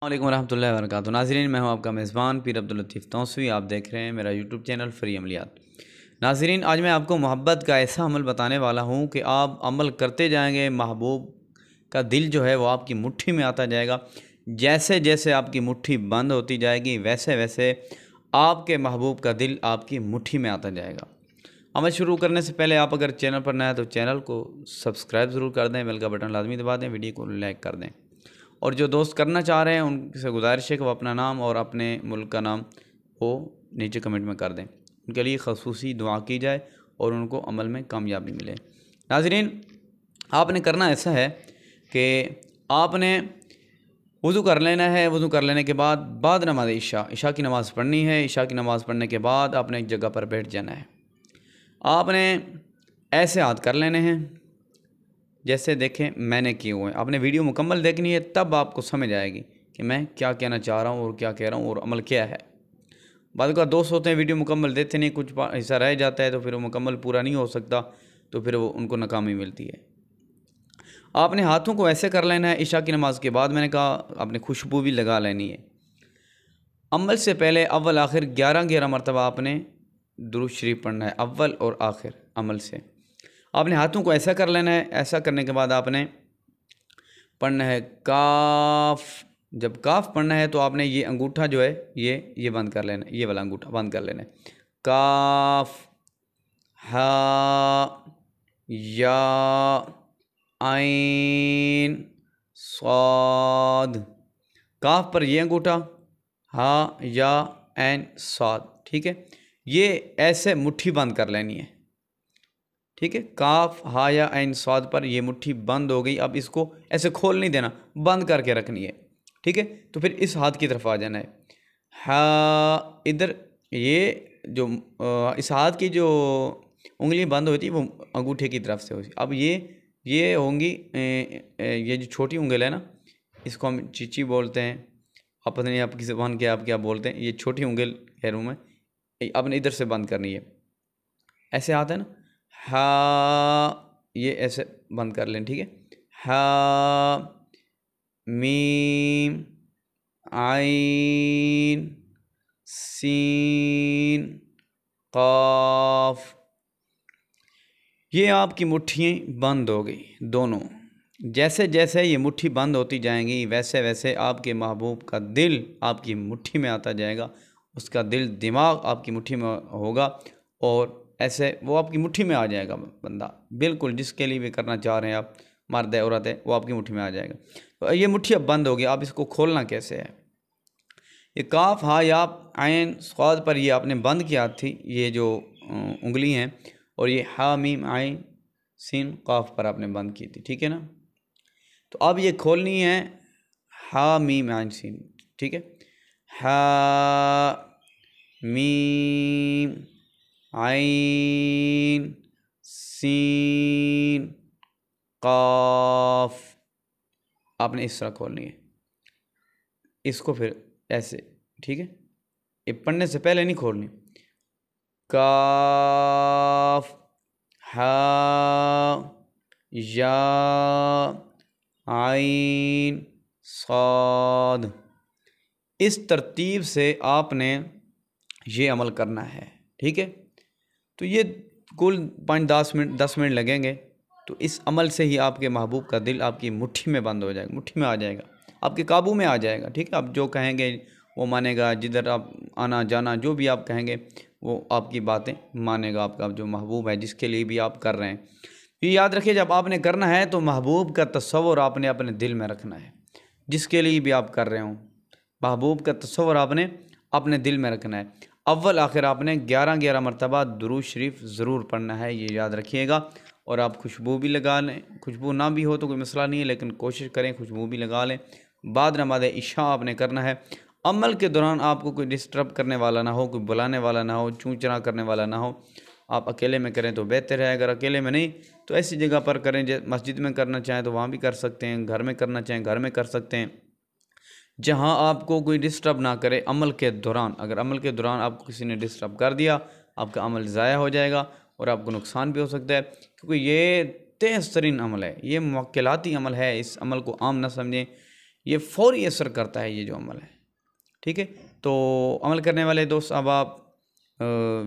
वालेकुम रहमतुल्लाहि व बरकातुहू। नाज़रीन, मैं हूं आपका मेज़बान पीर अब्दुल लतीफ़ तौसवी। आप देख रहे हैं मेरा यूट्यूब चैनल फ्री अमलियात। नाज़रीन, आज मैं आपको मोहब्बत का ऐसा अमल बताने वाला हूं कि आप अमल करते जाएंगे, महबूब का दिल जो है वो आपकी मुट्ठी में आता जाएगा। जैसे जैसे आपकी मुट्ठी बंद होती जाएगी वैसे वैसे आपके महबूब का दिल आपकी मुट्ठी में आता जाएगा। अमल शुरू करने से पहले आप अगर चैनल पर नए हैं तो चैनल को सब्सक्राइब ज़रूर कर दें, बेल का बटन लाजमी दबा दें, वीडियो को लाइक कर दें। और जो दोस्त करना चाह रहे हैं उनसे गुजारिश है कि वो अपना नाम और अपने मुल्क का नाम वो नीचे कमेंट में कर दें। उनके लिए खसूसी दुआ की जाए और उनको अमल में कामयाबी मिले। नाज़रीन, आपने करना ऐसा है कि आपने वज़ू कर लेना है। वज़ू कर लेने के बाद नमाज इशा की नमाज़ पढ़नी है। इशा की नमाज़ पढ़ने के बाद आपने एक जगह पर बैठ जाना है। आपने ऐसे हाथ कर लेने हैं जैसे देखें मैंने किए हुए हैं। आपने वीडियो मुकम्मल देखनी है, तब आपको समझ आएगी कि मैं क्या कहना चाह रहा हूँ और क्या कह रहा हूँ और अमल क्या है। बाद का दोस्त होते हैं वीडियो मुकम्मल देते नहीं, कुछ हिस्सा रह जाता है तो फिर वो मुकम्मल पूरा नहीं हो सकता, तो फिर वो उनको नाकामी मिलती है। आपने हाथों को ऐसे कर लेना है। इशा की नमाज के बाद मैंने कहा आपने खुशबू भी लगा लेनी है। अमल से पहले अव्वल आखिर 11 मरतबा आपने दुरूद शरीफ पढ़ना है, अव्वल और आखिर अमल से। आपने हाथों को ऐसा कर लेना है। ऐसा करने के बाद आपने पढ़ना है काफ। जब काफ पढ़ना है तो आपने ये अंगूठा जो है ये बंद कर लेना है, ये वाला अंगूठा बंद कर लेना है। काफ, हा, या, आइन, स्वाद। काफ पर ये अंगूठा, हा, या, ऐन, स्वाद। ठीक है, ये ऐसे मुट्ठी बंद कर लेनी है। ठीक है, काफ, हा, या, ऐन, स्वाद पर ये मुट्ठी बंद हो गई। अब इसको ऐसे खोल नहीं देना, बंद करके रखनी है। ठीक है, तो फिर इस हाथ की तरफ आ जाना है। हा, इधर ये जो इस हाथ की जो उंगली बंद होती है वो अंगूठे की तरफ से होती है। अब ये होंगी ये जो छोटी उंगल है ना, इसको हम चीची बोलते हैं। आप पता नहीं आपकी ज़बान क्या, आप क्या बोलते हैं। ये छोटी उंगल खैरों में आपने इधर से बंद करनी है। ऐसे आता है ना, हा, ये ऐसे बंद कर लें। ठीक है, हा, मीम, आइन, सीन, काफ। ये आपकी मुट्ठियाँ बंद हो गई दोनों। जैसे जैसे ये मुट्ठी बंद होती जाएंगी वैसे वैसे आपके महबूब का दिल आपकी मुट्ठी में आता जाएगा। उसका दिल दिमाग आपकी मुट्ठी में होगा और ऐसे वो आपकी मुट्ठी में आ जाएगा। बंदा बिल्कुल जिसके लिए भी करना चाह रहे हैं आप, मर्द है औरत है, वो आपकी मुट्ठी में आ जाएगा। तो ये मुट्ठी अब बंद होगी। आप इसको खोलना कैसे है? ये काफ, हा, या, आइन, स्वाद पर ये आपने बंद किया थी, ये जो उंगली हैं, और ये हा, मीम, आइन, सीन, काफ पर आपने बंद की थी। ठीक है ना, तो अब ये खोलनी है हा, मीम, आइन, सीन। ठीक है, हा, मीम, आइन, सीन, काफ। आपने इस तरह खोलनी है इसको, फिर ऐसे। ठीक है, ये पढ़ने से पहले नहीं खोलनी। काफ, हा, या, आइन, साद। इस तरतीब से आपने ये अमल करना है। ठीक है, तो ये कुल 5-10 मिनट 10 मिनट लगेंगे। तो इस अमल से ही आपके महबूब का दिल आपकी मुट्ठी में बंद हो जाएगा, मुट्ठी में आ जाएगा, आपके काबू में आ जाएगा। ठीक है, आप जो कहेंगे वो मानेगा। जिधर आप आना जाना जो भी आप कहेंगे वो आपकी बातें मानेगा। आपका जो महबूब है जिसके लिए भी आप कर रहे हैं, ये याद रखिए, जब आपने करना है तो महबूब का तस्वर आपने अपने दिल में रखना है। जिसके लिए भी आप कर रहे हो, महबूब का तस्वर आपने अपने दिल में रखना है। अव्वल आखिर आपने 11 मरतबा दुरूद शरीफ ज़रूर पढ़ना है, ये याद रखिएगा। और आप खुशबू भी लगा लें। खुशबू ना भी हो तो कोई मसला नहीं है, लेकिन कोशिश करें खुशबू भी लगा लें। बाद नमाज इशा आपने करना है। अमल के दौरान आपको कोई डिस्टर्ब करने वाला ना हो, कोई बुलाने वाला ना हो, चूँ चरा करने वाला ना हो। आप अकेले में करें तो बेहतर है। अगर अकेले में नहीं तो ऐसी जगह पर करें, जैसे मस्जिद में करना चाहें तो वहाँ भी कर सकते हैं, घर में करना चाहें घर में कर सकते हैं, जहाँ आपको कोई डिस्टर्ब ना करे अमल के दौरान। अगर अमल के दौरान आपको किसी ने डिस्टर्ब कर दिया, आपका अमल ज़ाया हो जाएगा और आपको नुकसान भी हो सकता है, क्योंकि ये तेज़ तरीन अमल है, ये मुवक्किलाती अमल है। इस अमल को आम ना समझें। ये फ़ौरी असर करता है ये जो अमल है। ठीक है, तो अमल करने वाले दोस्त अब आप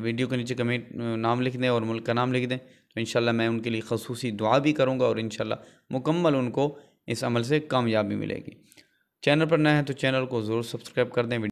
वीडियो के नीचे कमेंट नाम लिख दें और मुल्क का नाम लिख दें, तो इंशाल्लाह मैं उनके लिए ख़ुसूसी दुआ भी करूँगा और इंशाल्लाह मुकम्मल उनको इस अमल से कामयाबी मिलेगी। चैनल पर नए हैं तो चैनल को ज़रूर सब्सक्राइब कर दें।